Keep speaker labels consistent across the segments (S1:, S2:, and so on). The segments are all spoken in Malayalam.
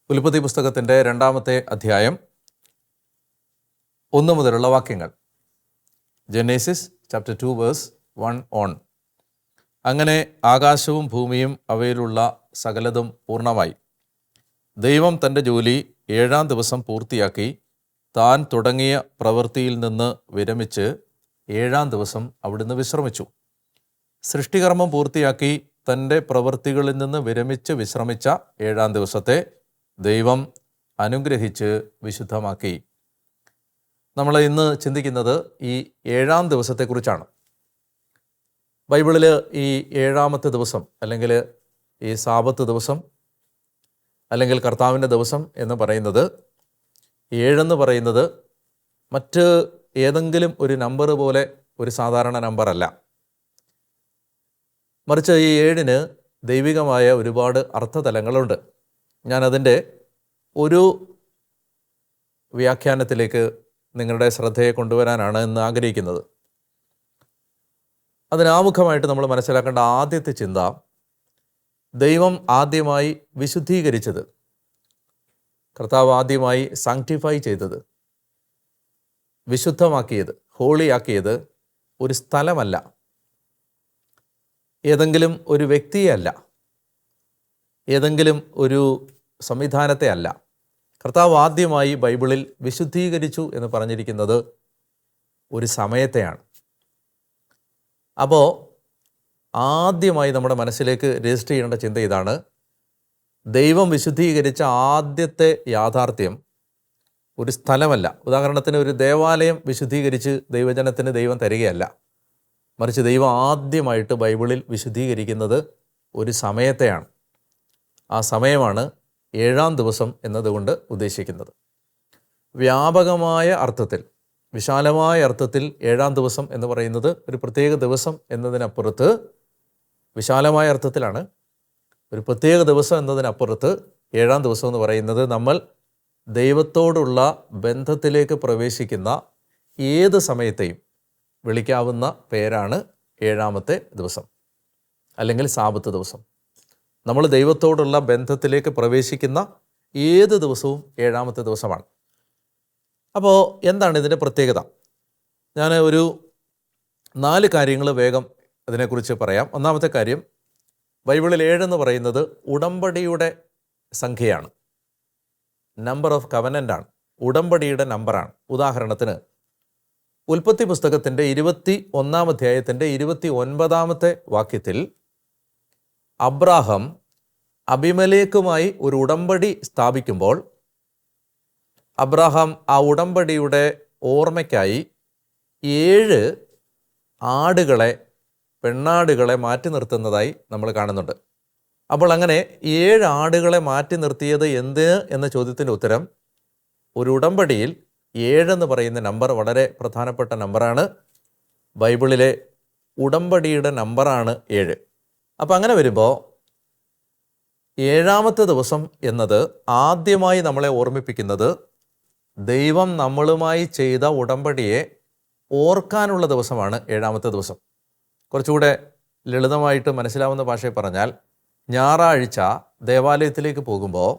S1: ഉൽപ്പത്തി പുസ്തകത്തിൻ്റെ 2-ാമത്തെ അധ്യായം 1 മുതലുള്ള വാക്യങ്ങൾ. ജെനേസിസ് ചാപ്റ്റർ 2 വേഴ്സ് 1 ഓൺ. അങ്ങനെ ആകാശവും ഭൂമിയും അവയിലുള്ള സകലതും പൂർണ്ണമായി. ദൈവം തൻ്റെ ജോലി 7-ാം ദിവസം പൂർത്തിയാക്കി താൻ തുടങ്ങിയ പ്രവൃത്തിയിൽ നിന്ന് വിരമിച്ച് 7-ാം ദിവസം അവിടുന്ന് വിശ്രമിച്ചു. സൃഷ്ടികർമ്മം പൂർത്തിയാക്കി തൻ്റെ പ്രവൃത്തികളിൽ നിന്ന് വിരമിച്ച് വിശ്രമിച്ച 7-ാം ദിവസത്തെ ദൈവം അനുഗ്രഹിച്ച് വിശുദ്ധമാക്കി. നമ്മൾ ഇന്ന് ചിന്തിക്കുന്നത് ഈ 7-ാം ദിവസത്തെക്കുറിച്ചാണ്. ബൈബിളിൽ ഈ 7-ാമത്തെ ദിവസം അല്ലെങ്കിൽ ഈ സാബത്ത് ദിവസം അല്ലെങ്കിൽ കർത്താവിൻ്റെ ദിവസം എന്ന് പറയുന്നത്, 7 പറയുന്നത് മറ്റ് ഏതെങ്കിലും ഒരു നമ്പർ പോലെ ഒരു സാധാരണ നമ്പറല്ല. മറിച്ച് ഈ 7 ദൈവികമായ ഒരുപാട് അർത്ഥതലങ്ങളുണ്ട്. ഞാനതിൻ്റെ ഒരു വ്യാഖ്യാനത്തിലേക്ക് നിങ്ങളുടെ ശ്രദ്ധയെ കൊണ്ടുവരാനാണ് ഇന്ന് ആഗ്രഹിക്കുന്നത്. അതിനാമുഖമായിട്ട് നമ്മൾ മനസ്സിലാക്കേണ്ട ആദ്യത്തെ ചിന്ത, ദൈവം ആദ്യമായി വിശുദ്ധീകരിച്ചത്, കർത്താവ് ആദ്യമായി സാങ്ക്ടിഫൈ ചെയ്തത്, വിശുദ്ധമാക്കിയത്, ഹോളിയാക്കിയത് ഒരു സ്ഥലമല്ല, ഏതെങ്കിലും ഒരു വ്യക്തിയല്ല, ഏതെങ്കിലും ഒരു സംവിധാനത്തെ അല്ല. കർത്താവ് ആദ്യമായി ബൈബിളിൽ വിശുദ്ധീകരിച്ചു എന്ന് പറഞ്ഞിരിക്കുന്നത് ഒരു സമയത്തെയാണ്. അപ്പോൾ ആദ്യമായി നമ്മുടെ മനസ്സിലേക്ക് രജിസ്റ്റർ ചെയ്യേണ്ട ചിന്ത ഇതാണ്: ദൈവം വിശുദ്ധീകരിച്ച ആദ്യത്തെ യാഥാർത്ഥ്യം ഒരു സ്ഥലമല്ല. ഉദാഹരണത്തിന് ഒരു ദേവാലയം വിശുദ്ധീകരിച്ച് ദൈവജനത്തിന് ദൈവം തരികയല്ല. മറിച്ച് ദൈവം ആദ്യമായിട്ട് ബൈബിളിൽ വിശുദ്ധീകരിക്കുന്നത് ഒരു സമയത്തെയാണ്. ആ സമയമാണ് 7-ാം ദിവസം എന്നതുകൊണ്ട് ഉദ്ദേശിക്കുന്നത്. വ്യാപകമായ അർത്ഥത്തിൽ, വിശാലമായ അർത്ഥത്തിൽ 7-ാം ദിവസം എന്ന് പറയുന്നത് ഒരു പ്രത്യേക ദിവസം എന്നതിനപ്പുറത്ത്, വിശാലമായ അർത്ഥത്തിലാണ്, ഒരു പ്രത്യേക ദിവസം എന്നതിനപ്പുറത്ത് 7-ാം ദിവസം എന്ന് പറയുന്നത് നമ്മൾ ദൈവത്തോടുള്ള ബന്ധത്തിലേക്ക് പ്രവേശിക്കുന്ന ഏത് സമയത്തെയും വിളിക്കാവുന്ന പേരാണ് 7-ാമത്തെ ദിവസം അല്ലെങ്കിൽ സാബത്ത് ദിവസം. നമ്മൾ ദൈവത്തോടുള്ള ബന്ധത്തിലേക്ക് പ്രവേശിക്കുന്ന ഏത് ദിവസവും 7-ാമത്തെ ദിവസമാണ്. അപ്പോൾ എന്താണ് ഇതിൻ്റെ പ്രത്യേകത? ഞാൻ ഒരു 4 കാര്യങ്ങൾ വേഗം അതിനെക്കുറിച്ച് പറയാം. ഒന്നാമത്തെ കാര്യം, ബൈബിളിൽ 7 എന്ന് പറയുന്നത് ഉടമ്പടിയുടെ സംഖ്യയാണ്, നമ്പർ ഓഫ് കവനൻ്റ് ആണ്, ഉടമ്പടിയുടെ നമ്പറാണ്. ഉദാഹരണത്തിന് ഉൽപ്പത്തി പുസ്തകത്തിൻ്റെ 21-ാം അധ്യായത്തിൻ്റെ 29-ാമത്തെ വാക്യത്തിൽ അബ്രാഹാം അബിമേലെക്കുമായി ഒരു ഉടമ്പടി സ്ഥാപിക്കുമ്പോൾ അബ്രാഹാം ആ ഉടമ്പടിയുടെ ഓർമ്മയ്ക്കായി 7 ആടുകളെ, പെണ്ണാടുകളെ മാറ്റി നിർത്തുന്നതായി നമ്മൾ കാണുന്നുണ്ട്. അപ്പോൾ അങ്ങനെ 7 ആടുകളെ മാറ്റി നിർത്തിയത് എന്തിന് എന്ന ചോദ്യത്തിൻ്റെ ഉത്തരം, ഒരു ഉടമ്പടിയിൽ 7 എന്ന് പറയുന്ന നമ്പർ വളരെ പ്രധാനപ്പെട്ട നമ്പറാണ്. ബൈബിളിലെ ഉടമ്പടിയുടെ നമ്പറാണ് 7. അപ്പം അങ്ങനെ വരുമ്പോൾ 7-ാമത്തെ ദിവസം എന്നത് ആദ്യമായി നമ്മളെ ഓർമ്മിപ്പിക്കുന്നത് ദൈവം നമ്മളുമായി ചെയ്ത ഉടമ്പടിയെ ഓർക്കാനുള്ള ദിവസമാണ് 7-ാമത്തെ ദിവസം. കുറച്ചുകൂടെ ലളിതമായിട്ട് മനസ്സിലാവുന്ന ഭാഷയിൽ പറഞ്ഞാൽ, ഞായറാഴ്ച ദേവാലയത്തിലേക്ക് പോകുമ്പോൾ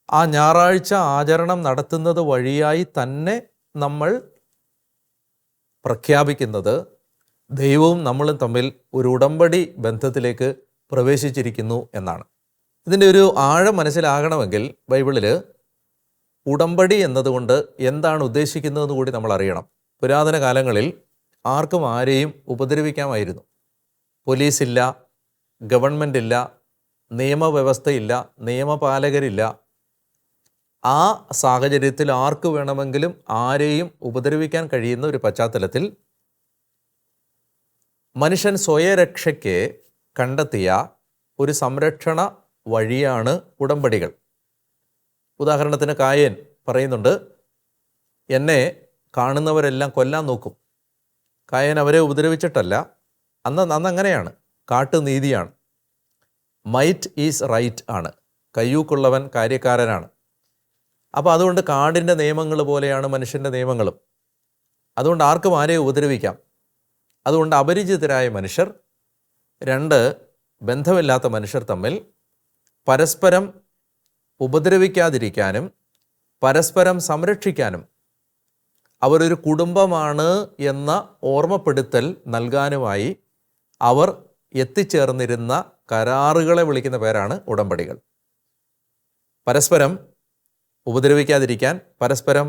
S1: ആ ഞായറാഴ്ച ആചരണം നടത്തുന്നത് വഴിയായി തന്നെ നമ്മൾ പ്രഖ്യാപിക്കുന്നത് ദൈവവും നമ്മളും തമ്മിൽ ഒരു ഉടമ്പടി ബന്ധത്തിലേക്ക് പ്രവേശിച്ചിരിക്കുന്നു എന്നാണ്. ഇതിൻ്റെ ഒരു ആഴം മനസ്സിലാകണമെങ്കിൽ ബൈബിളിൽ ഉടമ്പടി എന്നതുകൊണ്ട് എന്താണ് ഉദ്ദേശിക്കുന്നതെന്ന് കൂടി നമ്മൾ അറിയണം. പുരാതന കാലങ്ങളിൽ ആർക്കും ആരെയും ഉപദ്രവിക്കാമായിരുന്നു. പോലീസില്ല, ഗവൺമെൻറ് ഇല്ല, നിയമവ്യവസ്ഥയില്ല, നിയമപാലകരില്ല. ആ സാഹചര്യത്തിൽ ആർക്ക് വേണമെങ്കിലും ആരെയും ഉപദ്രവിക്കാൻ കഴിയുന്ന ഒരു പശ്ചാത്തലത്തിൽ മനുഷ്യൻ സ്വയരക്ഷയ്ക്ക് കണ്ടെത്തിയ ഒരു സംരക്ഷണ വഴിയാണ് ഉടമ്പടികൾ. ഉദാഹരണത്തിന് കായേൻ പറയുന്നുണ്ട്, എന്നെ കാണുന്നവരെല്ലാം കൊല്ലാൻ നോക്കും. കായേൻ അവരെ ഉപദ്രവിച്ചിട്ടല്ല, അന്നങ്ങനെയാണ്, കാട്ടുനീതിയാണ്. മൈറ്റ് ഈസ് റൈറ്റ് ആണ്, കയ്യൂക്കുള്ളവൻ കാര്യക്കാരനാണ്. അപ്പോൾ അതുകൊണ്ട് കാടിൻ്റെ നിയമങ്ങൾ പോലെയാണ് മനുഷ്യൻ്റെ നിയമങ്ങളും. അതുകൊണ്ട് ആർക്കും ആരെയും ഉപദ്രവിക്കാം. അതുകൊണ്ട് അപരിചിതരായ മനുഷ്യർ, 2 ബന്ധമില്ലാത്ത മനുഷ്യർ തമ്മിൽ പരസ്പരം ഉപദ്രവിക്കാതിരിക്കാനും പരസ്പരം സംരക്ഷിക്കാനും അവരൊരു കുടുംബമാണ് എന്ന ഓർമ്മപ്പെടുത്തൽ നൽകാനുമായി അവർ എത്തിച്ചേർന്നിരുന്ന കരാറുകളെ വിളിക്കുന്ന പേരാണ് ഉടമ്പടികൾ. പരസ്പരം ഉപദ്രവിക്കാതിരിക്കാൻ, പരസ്പരം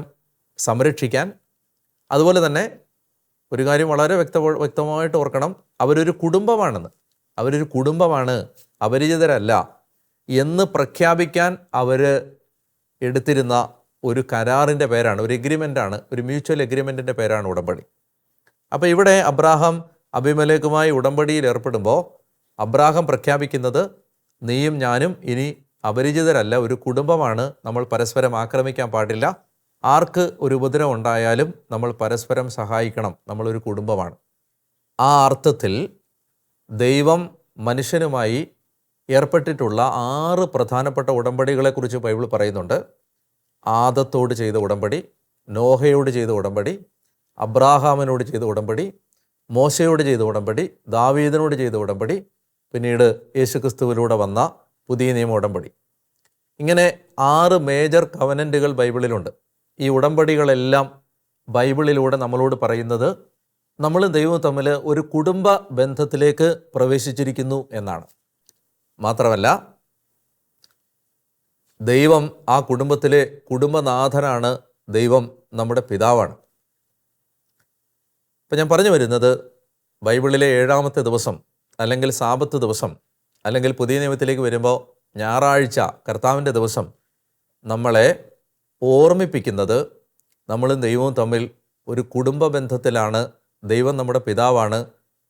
S1: സംരക്ഷിക്കാൻ, അതുപോലെ തന്നെ ഒരു കാര്യം വളരെ വ്യക്തമായിട്ട് ഓർക്കണം, അവരൊരു കുടുംബമാണ്, അപരിചിതരല്ല എന്ന് പ്രഖ്യാപിക്കാൻ അവർ എടുത്തിരുന്ന ഒരു കരാറിൻ്റെ പേരാണ്, ഒരു എഗ്രിമെൻ്റാണ്, ഒരു മ്യൂച്വൽ എഗ്രിമെൻറ്റിൻ്റെ പേരാണ് ഉടമ്പടി. അപ്പോൾ ഇവിടെ അബ്രാഹാം അബീമേലെക്കുമായി ഉടമ്പടിയിൽ ഏർപ്പെടുമ്പോൾ അബ്രാഹാം പ്രഖ്യാപിക്കുന്നത്, നീയും ഞാനും ഇനി അപരിചിതരല്ല, ഒരു കുടുംബമാണ്, നമ്മൾ പരസ്പരം ആക്രമിക്കാൻ പാടില്ല, ആർക്ക് ഒരു ഉപദ്രവം ഉണ്ടായാലും നമ്മൾ പരസ്പരം സഹായിക്കണം, നമ്മളൊരു കുടുംബമാണ്. ആ അർത്ഥത്തിൽ ദൈവം മനുഷ്യനുമായി ഏർപ്പെട്ടിട്ടുള്ള 6 പ്രധാനപ്പെട്ട ഉടമ്പടികളെക്കുറിച്ച് ബൈബിൾ പറയുന്നുണ്ട്. ആദത്തോട് ചെയ്ത ഉടമ്പടി, നോഹയോട് ചെയ്ത ഉടമ്പടി, അബ്രാഹാമിനോട് ചെയ്ത ഉടമ്പടി, മോശയോട് ചെയ്ത ഉടമ്പടി, ദാവീദിനോട് ചെയ്ത ഉടമ്പടി, പിന്നീട് യേശുക്രിസ്തുവിലൂടെ വന്ന പുതിയ നിയമ ഉടമ്പടി. ഇങ്ങനെ 6 മേജർ കവനൻറ്റുകൾ ബൈബിളിലുണ്ട്. ഈ ഉടമ്പടികളെല്ലാം ബൈബിളിലൂടെ നമ്മളോട് പറയുന്നത് നമ്മൾ ദൈവവും തമ്മിൽ ഒരു കുടുംബ ബന്ധത്തിലേക്ക് പ്രവേശിച്ചിരിക്കുന്നു എന്നാണ്. മാത്രമല്ല, ദൈവം ആ കുടുംബത്തിലെ കുടുംബനാഥനാണ്, ദൈവം നമ്മുടെ പിതാവാണ്. ഇപ്പം ഞാൻ പറഞ്ഞു വരുന്നത്, ബൈബിളിലെ 7-ാമത്തെ ദിവസം അല്ലെങ്കിൽ സാബത്ത് ദിവസം, അല്ലെങ്കിൽ പുതിയ നിയമത്തിലേക്ക് വരുമ്പോൾ ഞായറാഴ്ച, കർത്താവിൻ്റെ ദിവസം, നമ്മളെ ഓർമ്മിപ്പിക്കുന്നത് നമ്മളും ദൈവവും തമ്മിൽ ഒരു കുടുംബ ബന്ധത്തിലാണ്, ദൈവം നമ്മുടെ പിതാവാണ്,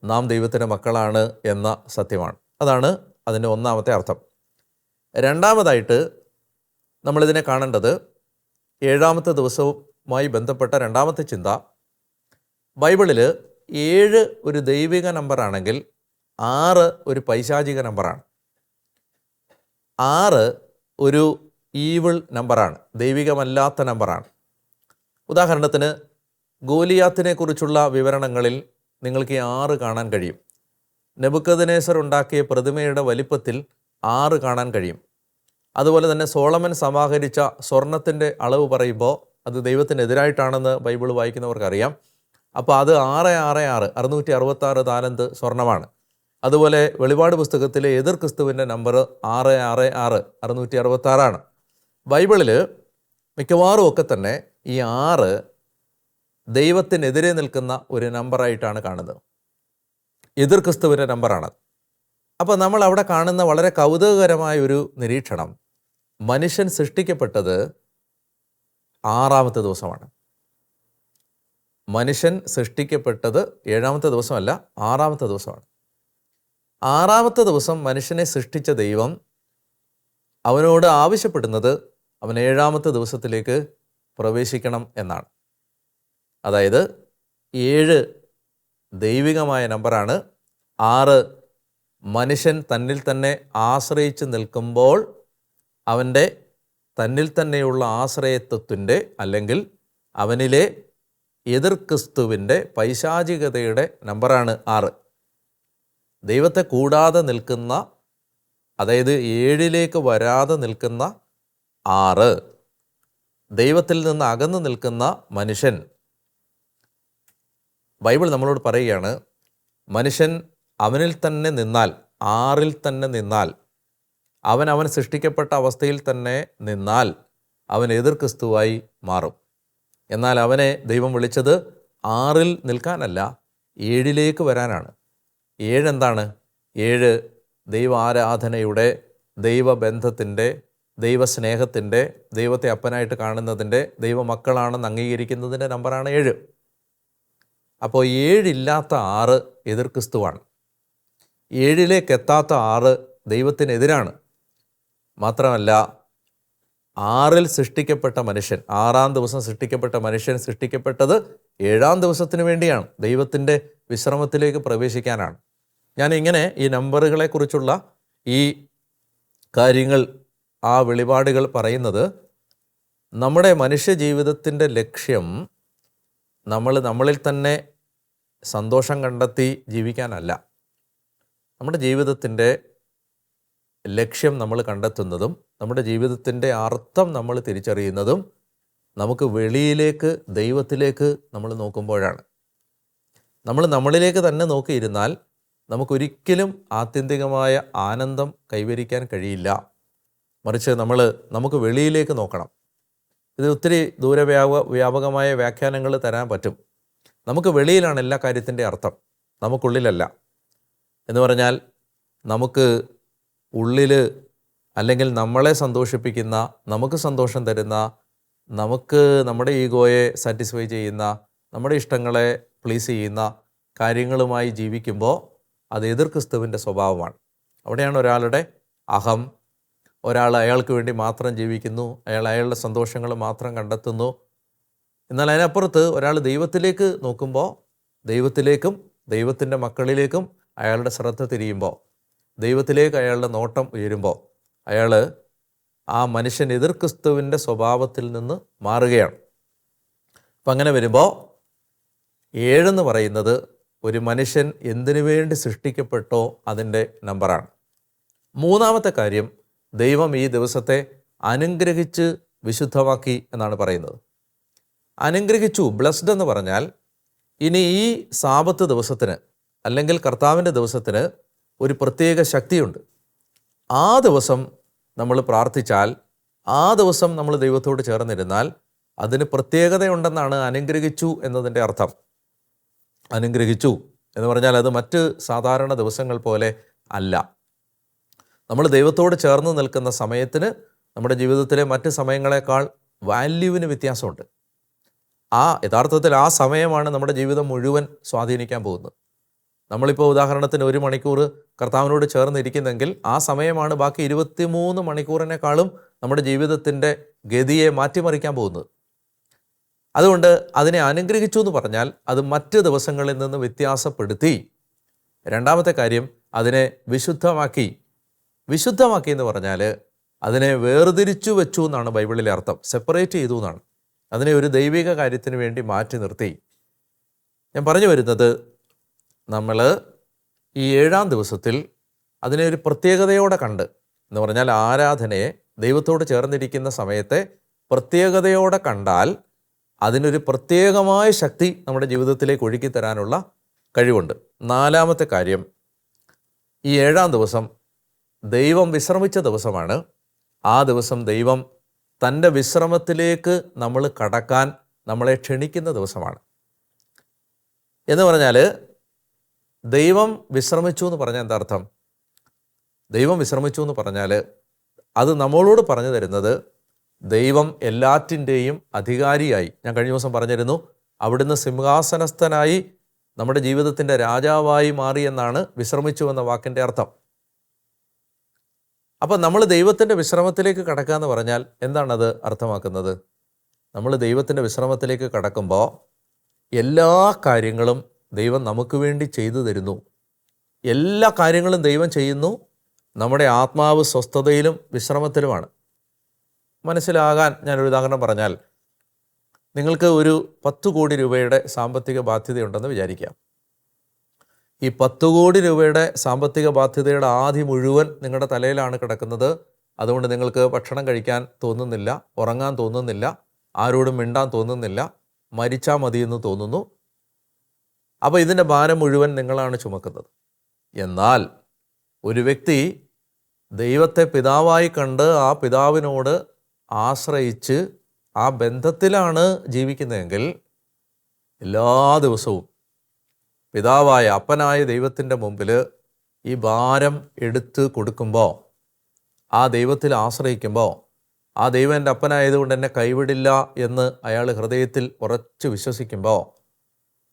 S1: നാം ദൈവത്തിൻ്റെ മക്കളാണ് എന്ന സത്യമാണ്. അതാണ് അതിൻ്റെ ഒന്നാമത്തെ അർത്ഥം. രണ്ടാമതായിട്ട് നമ്മളിതിനെ കാണേണ്ടത്, 7-ാമത്തെ ദിവസവുമായി ബന്ധപ്പെട്ട രണ്ടാമത്തെ ചിന്ത, ബൈബിളിൽ 7 ഒരു ദൈവിക നമ്പറാണെങ്കിൽ 6 ഒരു പൈശാചിക നമ്പറാണ്. 6 ഒരു ഈവിൾ നമ്പറാണ്, ദൈവികമല്ലാത്ത നമ്പറാണ്. ഉദാഹരണത്തിന്, ഗോലിയാത്തിനെ കുറിച്ചുള്ള വിവരണങ്ങളിൽ നിങ്ങൾക്ക് ഈ 6 കാണാൻ കഴിയും. നെബൂഖദ്നേസർ ഉണ്ടാക്കിയ പ്രതിമയുടെ വലിപ്പത്തിൽ 6 കാണാൻ കഴിയും. അതുപോലെ തന്നെ സോളമൻ സമാഹരിച്ച സ്വർണത്തിൻ്റെ അളവ് പറയുമ്പോൾ അത് ദൈവത്തിനെതിരായിട്ടാണെന്ന് ബൈബിൾ വായിക്കുന്നവർക്കറിയാം. അപ്പോൾ അത് 666 666 താലന്ത് സ്വർണമാണ്. അതുപോലെ വെളിപാട് പുസ്തകത്തിലെ എതിർ ക്രിസ്തുവിൻ്റെ നമ്പർ 666 666 ബൈബിളിൽ മിക്കവാറും ഒക്കെ തന്നെ ഈ 6 ദൈവത്തിനെതിരെ നിൽക്കുന്ന ഒരു നമ്പറായിട്ടാണ് കാണുന്നത്. എതിർ ക്രിസ്തുവിൻ്റെ നമ്പറാണ്. അപ്പോൾ നമ്മൾ അവിടെ കാണുന്ന വളരെ കൗതുകകരമായ ഒരു നിരീക്ഷണം, മനുഷ്യൻ സൃഷ്ടിക്കപ്പെട്ടത് 6-ാമത്തെ ദിവസമാണ്. മനുഷ്യൻ സൃഷ്ടിക്കപ്പെട്ടത് 7-ാമത്തെ ദിവസമല്ല, 6-ാമത്തെ ദിവസമാണ്. 6-ാമത്തെ ദിവസം മനുഷ്യനെ സൃഷ്ടിച്ച ദൈവം അവനോട് ആവശ്യപ്പെടുന്നത് അവൻ 7-ാമത്തെ ദിവസത്തിലേക്ക് പ്രവേശിക്കണം എന്നാണ്. അതായത് 7 ദൈവികമായ നമ്പറാണ്. 6 മനുഷ്യൻ തന്നിൽ തന്നെ ആശ്രയിച്ച് നിൽക്കുമ്പോൾ അവൻ്റെ തന്നിൽ തന്നെയുള്ള ആശ്രയത്വത്തിൻ്റെ, അല്ലെങ്കിൽ അവനിലെ എതിർ ക്രിസ്തുവിൻ്റെ പൈശാചികതയുടെ നമ്പറാണ് 6. ദൈവത്തെ കൂടാതെ നിൽക്കുന്ന, അതായത് 7ലേക്ക് വരാതെ നിൽക്കുന്ന 6, ദൈവത്തിൽ നിന്ന് അകന്നു നിൽക്കുന്ന മനുഷ്യൻ. ബൈബിൾ നമ്മളോട് പറയുകയാണ്, മനുഷ്യൻ അവനിൽ തന്നെ നിന്നാൽ, 6ൽ തന്നെ നിന്നാൽ, അവൻ സൃഷ്ടിക്കപ്പെട്ട അവസ്ഥയിൽ തന്നെ നിന്നാൽ അവൻ എതിർ ക്രിസ്തുവായി മാറും. എന്നാൽ അവനെ ദൈവം വിളിച്ചത് 6ൽ നിൽക്കാനല്ല, 7ലേക്ക് വരാനാണ്. 7 എന്താണ്? 7 ദൈവാരാധനയുടെ, ദൈവബന്ധത്തിൻ്റെ, ദൈവസ്നേഹത്തിൻ്റെ, ദൈവത്തെ അപ്പനായിട്ട് കാണുന്നതിൻ്റെ, ദൈവമക്കളാണെന്ന് അംഗീകരിക്കുന്നതിൻ്റെ നമ്പറാണ് 7. അപ്പോൾ 7 ഇല്ലാത്ത 6 എതിർ ക്രിസ്തുവാണ്. 7ലേക്ക് എത്താത്ത 6 ദൈവത്തിനെതിരാണ്. മാത്രമല്ല, 6ൽ സൃഷ്ടിക്കപ്പെട്ട മനുഷ്യൻ, 6-ാം ദിവസം സൃഷ്ടിക്കപ്പെട്ട മനുഷ്യൻ സൃഷ്ടിക്കപ്പെട്ടത് 7-ാം ദിവസത്തിന് വേണ്ടിയാണ്, ദൈവത്തിൻ്റെ വിശ്രമത്തിലേക്ക് പ്രവേശിക്കാനാണ്. ഞാനിങ്ങനെ ഈ നമ്പറുകളെക്കുറിച്ചുള്ള ഈ കാര്യങ്ങൾ, ആ വെളിപാടുകൾ പറയുന്നത്, നമ്മുടെ മനുഷ്യ ജീവിതത്തിൻ്റെ ലക്ഷ്യം നമ്മളിൽ തന്നെ സന്തോഷം കണ്ടെത്തി ജീവിക്കാനല്ല. നമ്മുടെ ജീവിതത്തിൻ്റെ ലക്ഷ്യം നമ്മൾ കണ്ടെത്തുന്നതും നമ്മുടെ ജീവിതത്തിൻ്റെ അർത്ഥം നമ്മൾ തിരിച്ചറിയുന്നതും നമുക്ക് വെളിയിലേക്ക് ദൈവത്തിലേക്ക് നമ്മൾ നോക്കുമ്പോഴാണ്. നമ്മൾ നമ്മളിലേക്ക് തന്നെ നോക്കിയിരുന്നാൽ നമുക്കൊരിക്കലും ആത്യന്തികമായ ആനന്ദം കൈവരിക്കാൻ കഴിയില്ല. മറിച്ച് നമുക്ക് വെളിയിലേക്ക് നോക്കണം. ഇത് ഒത്തിരി വ്യാപകമായ വ്യാഖ്യാനങ്ങൾ തരാൻ പറ്റും. നമുക്ക് വെളിയിലാണ് എല്ലാ കാര്യത്തിൻ്റെ അർത്ഥം, നമുക്കുള്ളിലല്ല. എന്ന് പറഞ്ഞാൽ നമുക്ക് ഉള്ളിൽ, അല്ലെങ്കിൽ നമ്മളെ സന്തോഷിപ്പിക്കുന്ന, നമുക്ക് സന്തോഷം തരുന്ന, നമുക്ക് നമ്മുടെ ഈഗോയെ സാറ്റിസ്ഫൈ ചെയ്യുന്ന, നമ്മുടെ ഇഷ്ടങ്ങളെ പ്ലീസ് ചെയ്യുന്ന കാര്യങ്ങളുമായി ജീവിക്കുമ്പോൾ അത് എതിർ ക്രിസ്തുവിൻ്റെ സ്വഭാവമാണ്. അവിടെയാണ് ഒരാളുടെ അഹം, ഒരാൾ അയാൾക്ക് വേണ്ടി മാത്രം ജീവിക്കുന്നു, അയാളുടെ സന്തോഷങ്ങൾ മാത്രം കണ്ടെത്തുന്നു. എന്നാൽ അതിനപ്പുറത്ത് ഒരാൾ ദൈവത്തിലേക്ക് നോക്കുമ്പോൾ ദൈവത്തിലേക്കും ദൈവത്തിൻ്റെ മക്കളിലേക്കും അയാളുടെ ശ്രദ്ധ തിരിയുമ്പോൾ, ദൈവത്തിലേക്ക് അയാളുടെ നോട്ടം ഉയരുമ്പോൾ ആ മനുഷ്യൻ എതിർ ക്രിസ്തുവിൻ്റെ സ്വഭാവത്തിൽ നിന്ന് മാറുകയാണ്. അപ്പം അങ്ങനെ വരുമ്പോൾ 7 എന്ന് പറയുന്നത് ഒരു മനുഷ്യൻ എന്തിനു വേണ്ടി സൃഷ്ടിക്കപ്പെട്ടോ അതിൻ്റെ നമ്പറാണ്. മൂന്നാമത്തെ കാര്യം, ദൈവം ഈ ദിവസത്തെ അനുഗ്രഹിച്ച് വിശുദ്ധമാക്കി എന്നാണ് പറയുന്നത്. അനുഗ്രഹിച്ചു, ബ്ലെസ്ഡ് എന്ന് പറഞ്ഞാൽ ഇനി ഈ സാബത്ത് ദിവസത്തിന് അല്ലെങ്കിൽ കർത്താവിൻ്റെ ദിവസത്തിന് ഒരു പ്രത്യേക ശക്തിയുണ്ട്. ആ ദിവസം നമ്മൾ പ്രാർത്ഥിച്ചാൽ, ആ ദിവസം നമ്മൾ ദൈവത്തോട് ചേർന്നിരുന്നാൽ അതിന് പ്രത്യേകതയുണ്ടെന്നാണ് അനുഗ്രഹിച്ചു എന്നതിൻ്റെ അർത്ഥം. അനുഗ്രഹിച്ചു എന്ന് പറഞ്ഞാൽ അത് മറ്റ് സാധാരണ ദിവസങ്ങൾ പോലെ അല്ല. നമ്മൾ ദൈവത്തോട് ചേർന്ന് നിൽക്കുന്ന സമയത്തിന് നമ്മുടെ ജീവിതത്തിലെ മറ്റ് സമയങ്ങളെക്കാൾ വാല്യൂവിന് വ്യത്യാസമുണ്ട്. യഥാർത്ഥത്തിൽ ആ സമയമാണ് നമ്മുടെ ജീവിതം മുഴുവൻ സ്വാധീനിക്കാൻ പോകുന്നത്. നമ്മളിപ്പോൾ ഉദാഹരണത്തിന് 1 മണിക്കൂർ കർത്താവിനോട് ചേർന്നിരിക്കുന്നെങ്കിൽ ആ സമയമാണ് ബാക്കി 23 മണിക്കൂറിനേക്കാളും നമ്മുടെ ജീവിതത്തിൻ്റെ ഗതിയെ മാറ്റിമറിക്കാൻ പോകുന്നത്. അതുകൊണ്ട് അതിനെ അനുഗ്രഹിച്ചു എന്ന് പറഞ്ഞാൽ അത് മറ്റ് ദിവസങ്ങളിൽ നിന്ന് വ്യത്യാസപ്പെടുത്തി. രണ്ടാമത്തെ കാര്യം, അതിനെ വിശുദ്ധമാക്കി. വിശുദ്ധമാക്കി എന്ന് പറഞ്ഞാൽ അതിനെ വേർതിരിച്ചു വെച്ചു എന്നാണ് ബൈബിളിലെ അർത്ഥം. സെപ്പറേറ്റ് ചെയ്തു എന്നാണ്. അതിനെ ഒരു ദൈവിക കാര്യത്തിന് വേണ്ടി മാറ്റി നിർത്തി. ഞാൻ പറഞ്ഞു വരുന്നത്, നമ്മൾ ഈ 7-ാം ദിവസത്തിൽ അതിനെ ഒരു പ്രത്യേകതയോടെ കണ്ട്, എന്ന് പറഞ്ഞാൽ ആരാധനയെ ദൈവത്തോട് ചേർന്നിരിക്കുന്ന സമയത്തെ പ്രത്യേകതയോടെ കണ്ടാൽ അതിനൊരു പ്രത്യേകമായ ശക്തി നമ്മുടെ ജീവിതത്തിലേക്ക് ഒഴുക്കി തരാനുള്ള കഴിവുണ്ട്. 4-ാമത്തെ കാര്യം, ഈ 7-ാം ദിവസം ദൈവം വിശ്രമിച്ച ദിവസമാണ്. ആ ദിവസം ദൈവം തൻ്റെ വിശ്രമത്തിലേക്ക് നമ്മൾ കടക്കാൻ നമ്മളെ ക്ഷണിക്കുന്ന ദിവസമാണ്. എന്ന് പറഞ്ഞാൽ ദൈവം വിശ്രമിച്ചു എന്ന് പറഞ്ഞാൽ എന്താ അർത്ഥം? ദൈവം വിശ്രമിച്ചു എന്ന് പറഞ്ഞാൽ അത് നമ്മളോട് പറഞ്ഞു തരുന്നത് ദൈവം എല്ലാറ്റിൻ്റെയും അധികാരിയായി, ഞാൻ കഴിഞ്ഞ ദിവസം പറഞ്ഞിരുന്നു, അവിടുന്ന് സിംഹാസനസ്ഥനായി നമ്മുടെ ജീവിതത്തിൻ്റെ രാജാവായി മാറി എന്നാണ് വിശ്രമിച്ചു എന്ന വാക്കിൻ്റെ അർത്ഥം. അപ്പം നമ്മൾ ദൈവത്തിൻ്റെ വിശ്രമത്തിലേക്ക് കടക്കുക എന്ന് പറഞ്ഞാൽ എന്താണത് അർത്ഥമാക്കുന്നത്? നമ്മൾ ദൈവത്തിൻ്റെ വിശ്രമത്തിലേക്ക് കടക്കുമ്പോൾ എല്ലാ കാര്യങ്ങളും ദൈവം നമുക്ക് വേണ്ടി ചെയ്തു തരുന്നു. എല്ലാ കാര്യങ്ങളും ദൈവം ചെയ്യുന്നു. നമ്മുടെ ആത്മാവ് സ്വസ്ഥതയിലും വിശ്രമത്തിലുമാണ്. മനസ്സിലാകാൻ ഞാനൊരു ഉദാഹരണം പറഞ്ഞാൽ, നിങ്ങൾക്ക് ഒരു 10 കോടി രൂപയുടെ സാമ്പത്തിക ബാധ്യതയുണ്ടെന്ന് വിചാരിക്കാം. ഈ 10 കോടി രൂപയുടെ സാമ്പത്തിക ബാധ്യതയുടെ ആദി മുഴുവൻ നിങ്ങളുടെ തലയിലാണ് കിടക്കുന്നത്. അതുകൊണ്ട് നിങ്ങൾക്ക് ഭക്ഷണം കഴിക്കാൻ തോന്നുന്നില്ല, ഉറങ്ങാൻ തോന്നുന്നില്ല, ആരോടും മിണ്ടാൻ തോന്നുന്നില്ല, മരിച്ചാൽ മതിയെന്ന് തോന്നുന്നു. അപ്പോൾ ഇതിൻ്റെ ഭാരം മുഴുവൻ നിങ്ങളാണ് ചുമക്കുന്നത്. എന്നാൽ ഒരു വ്യക്തി ദൈവത്തെ പിതാവായി കണ്ട് ആ പിതാവിനോട് ആശ്രയിച്ച് ആ ബന്ധത്തിലാണ് ജീവിക്കുന്നതെങ്കിൽ എല്ലാ ദിവസവും പിതാവായ അപ്പനായ ദൈവത്തിൻ്റെ മുമ്പിൽ ഈ ഭാരം എടുത്ത് കൊടുക്കുമ്പോൾ, ആ ദൈവത്തിൽ ആശ്രയിക്കുമ്പോൾ, ആ ദൈവം എൻ്റെ അപ്പനായതുകൊണ്ട് എന്നെ കൈവിടില്ല എന്ന് അയാൾ ഹൃദയത്തിൽ ഉറച്ചു വിശ്വസിക്കുമ്പോൾ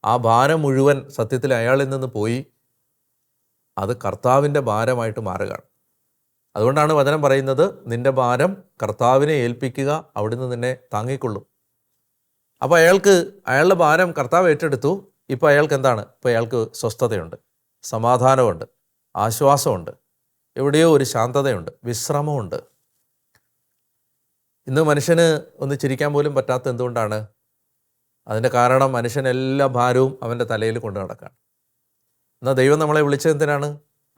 S1: ആ ഭാരം മുഴുവൻ സത്യത്തിൽ അയാളിൽ നിന്ന് പോയി അത് കർത്താവിൻ്റെ ഭാരമായിട്ട് മാറുകയാണ്. അതുകൊണ്ടാണ് വചനം പറയുന്നത്, നിൻ്റെ ഭാരം കർത്താവിനെ ഏൽപ്പിക്കുക, അവിടുന്ന് നിന്നെ താങ്ങിക്കൊള്ളും. അപ്പോൾ അയാളുടെ ഭാരം കർത്താവ് ഏറ്റെടുത്തു. ഇപ്പോൾ അയാൾക്ക് എന്താണ്? ഇപ്പോൾ അയാൾക്ക് സ്വസ്ഥതയുണ്ട്, സമാധാനമുണ്ട്, ആശ്വാസമുണ്ട്, എവിടെയോ ഒരു ശാന്തതയുണ്ട്, വിശ്രമമുണ്ട്. ഇന്ന് മനുഷ്യന് ഒന്ന് ചിരിക്കാൻ പോലും പറ്റാത്ത എന്തുകൊണ്ടാണ്? അതിൻ്റെ കാരണം മനുഷ്യൻ എല്ലാ ഭാരവും അവൻ്റെ തലയിൽ കൊണ്ടു നടക്കുകയാണ്. എന്നാൽ ദൈവം നമ്മളെ വിളിച്ചത് എന്തിനാണ്?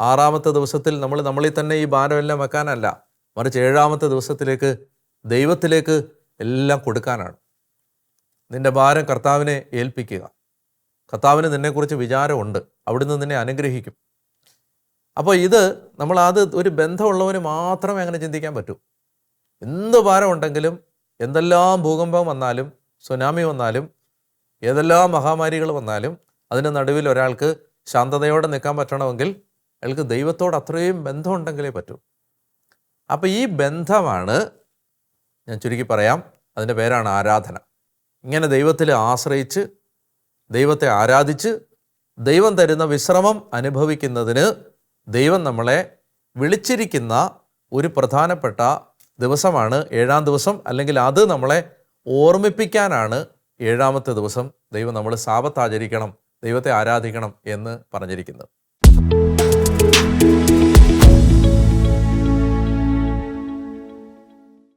S1: 6-ാമത്തെ ദിവസത്തിൽ നമ്മളിൽ തന്നെ ഈ ഭാരമെല്ലാം വെക്കാനല്ല, മറിച്ച് ഏഴാമത്തെ ദിവസത്തിലേക്ക് ദൈവത്തിലേക്ക് എല്ലാം കൊടുക്കാനാണ്. നിൻ്റെ ഭാരം കർത്താവിനെ ഏൽപ്പിക്കുക. കർത്താവിന് നിന്നെക്കുറിച്ച് വിചാരമുണ്ട്, അവിടുന്ന് നിന്നെ അനുഗ്രഹിക്കും. അപ്പോൾ ഇത് അത് ഒരു ബന്ധമുള്ളവന് മാത്രമേ അങ്ങനെ ചിന്തിക്കാൻ പറ്റൂ. എന്ത് ഭാരമുണ്ടെങ്കിലും, എന്തെല്ലാം ഭൂകമ്പം വന്നാലും, സുനാമി വന്നാലും, ഏതെല്ലാം മഹാമാരികൾ വന്നാലും, അതിന് നടുവിൽ ഒരാൾക്ക് ശാന്തതയോടെ നിൽക്കാൻ പറ്റണമെങ്കിൽ അയാൾക്ക് ദൈവത്തോട് അത്രയും ബന്ധമുണ്ടെങ്കിലേ പറ്റൂ. അപ്പോൾ ഈ ബന്ധമാണ്, ഞാൻ ചുരുക്കി പറയാം, അതിൻ്റെ പേരാണ് ആരാധന. ഇങ്ങനെ ദൈവത്തിൽ ആശ്രയിച്ച്, ദൈവത്തെ ആരാധിച്ച്, ദൈവം തരുന്ന വിശ്രമം അനുഭവിക്കുന്നതിന് ദൈവം നമ്മളെ വിളിച്ചിരിക്കുന്ന ഒരു പ്രധാനപ്പെട്ട ദിവസമാണ് ഏഴാം ദിവസം. അല്ലെങ്കിൽ അത് നമ്മളെ ഓർമ്മിപ്പിക്കാനാണ് ഏഴാമത്തെ ദിവസം ദൈവം നമ്മൾ സാബത്ത് ആചരിക്കണം, ദൈവത്തെ ആരാധിക്കണം എന്ന് പറഞ്ഞിരിക്കുന്നത്.